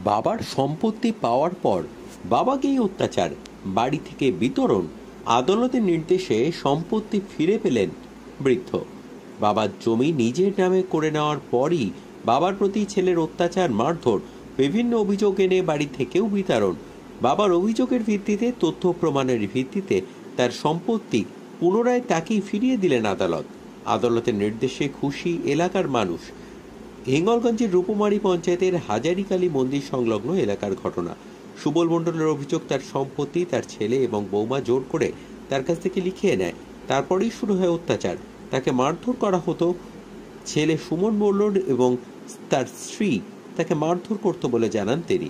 বাবার সম্পত্তি পাওয়ার পর বাবাকেই অত্যাচার, বাড়ি থেকে বিতরণ, আদালতের নির্দেশে সম্পত্তি ফিরে পেলেন বৃদ্ধ। বাবার জমি নিজের নামে করে নেওয়ার পরই বাবার প্রতি ছেলের অত্যাচার, মারধর, বিভিন্ন অভিযোগ এনে বাড়ি থেকেও বিতরণ। বাবার অভিযোগের ভিত্তিতে, তথ্য প্রমাণের ভিত্তিতে তার সম্পত্তি পুনরায় তাকেই ফিরিয়ে দিলেন আদালত। আদালতের নির্দেশে খুশি এলাকার মানুষ। হিঙ্গলগঞ্জের রূপমারি পঞ্চায়েতের হাজারিকালী মন্দির সংলগ্ন এলাকার ঘটনা। সুবল মণ্ডলের অভিযোগ, তার সম্পত্তি তার ছেলে এবং বৌমা জোর করে তার কাছ থেকে লিখিয়ে নেয়। তারপরেই শুরু হয় অত্যাচার। তাকে মারধর করা হতো। ছেলে সুমন মণ্ডল এবং তার স্ত্রী তাকে মারধর করত বলে জানান তিনি।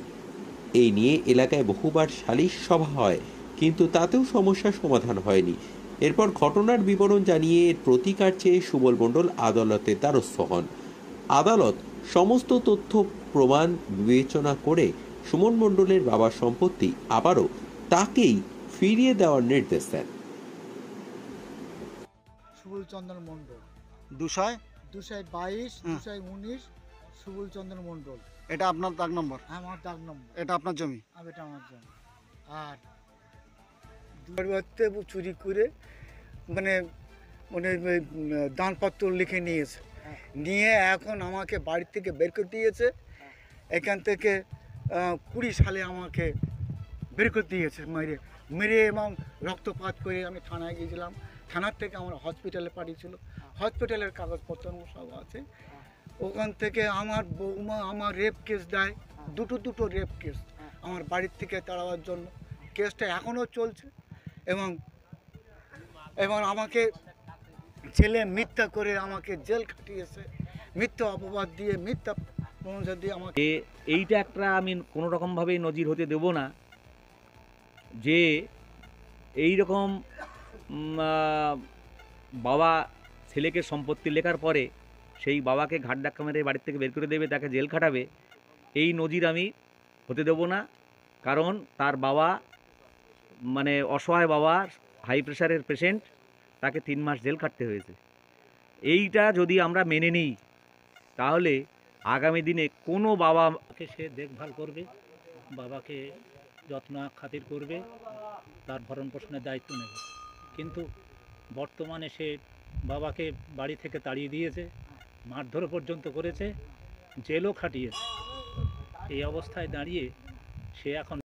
এই নিয়ে এলাকায় বহুবার সালিশ সভা হয়, কিন্তু তাতেও সমস্যার সমাধান হয়নি। এরপর ঘটনার বিবরণ জানিয়ে এর প্রতিকার চেয়ে সুবল মণ্ডল আদালতের দ্বারস্থ হন। আদালত সমস্ত তথ্য প্রমাণ বিবেচনা করে সুমন মণ্ডলের বাবার সম্পত্তি আবারও তাকেই ফিরিয়ে দেওয়ার নির্দেশ দেন। সুবল চন্দ্র মণ্ডল, 222 219 সুবল চন্দ্র মণ্ডল। এটা আপনার দাগ নম্বর? আমার দাগ নম্বর। এটা আপনার জমি? এটা আমার জমি। আর চুরি করে মানে মানে দানপত্র লিখে নিয়েছে, নিয়ে এখন আমাকে বাড়ি থেকে বের করে দিয়েছে। এখান থেকে 20 সালে আমাকে বের করে দিয়েছে, মেরে এবং রক্তপাত করে আমি থানায় গিয়েছিলাম। থানার থেকে আমার হসপিটালে পাঠিয়েছিল, হসপিটালের কাগজপত্র সব আছে। ওখান থেকে আমার বৌমা আমার রেপ কেস দেয়, দুটো রেপ কেস আমার বাড়ির থেকে তাড়াবার জন্য। কেসটা এখনও চলছে এবং এবং আমাকে ছেলে মিথ্যা করে আমাকে জেল খাটিয়েছে, মিথ্যা অপবাদ দিয়ে, মিথ্যা প্রমাণ দিয়ে আমাকে। এইটা একটা আমি কোনো রকমভাবেই নজির হতে দেব না যে এই রকম বাবা ছেলেকে সম্পত্তি লেখার পরে সেই বাবাকে ঘাট ধাক্কা মেরে বাড়ির থেকে বের করে দেবে, তাকে জেল খাটাবে। এই নজির আমি হতে দেব না, কারণ তার বাবা মানে অসহায় বাবা, হাই প্রেশারের পেশেন্ট, তাকে 3 মাস জেল খাটতে হয়েছে। এইটা যদি আমরা মেনে নিই তাহলে আগামী দিনে কোনো বাবাকে সে দেখভাল করবে, বাবাকে যত্ন খাতির করবে, তার ভরণ পোষণের দায়িত্ব নেবে। কিন্তু বর্তমানে সে বাবাকে বাড়ি থেকে তাড়িয়ে দিয়েছে, মারধর পর্যন্ত করেছে, জেলও খাটিয়েছে। এই অবস্থায় দাঁড়িয়ে সে এখন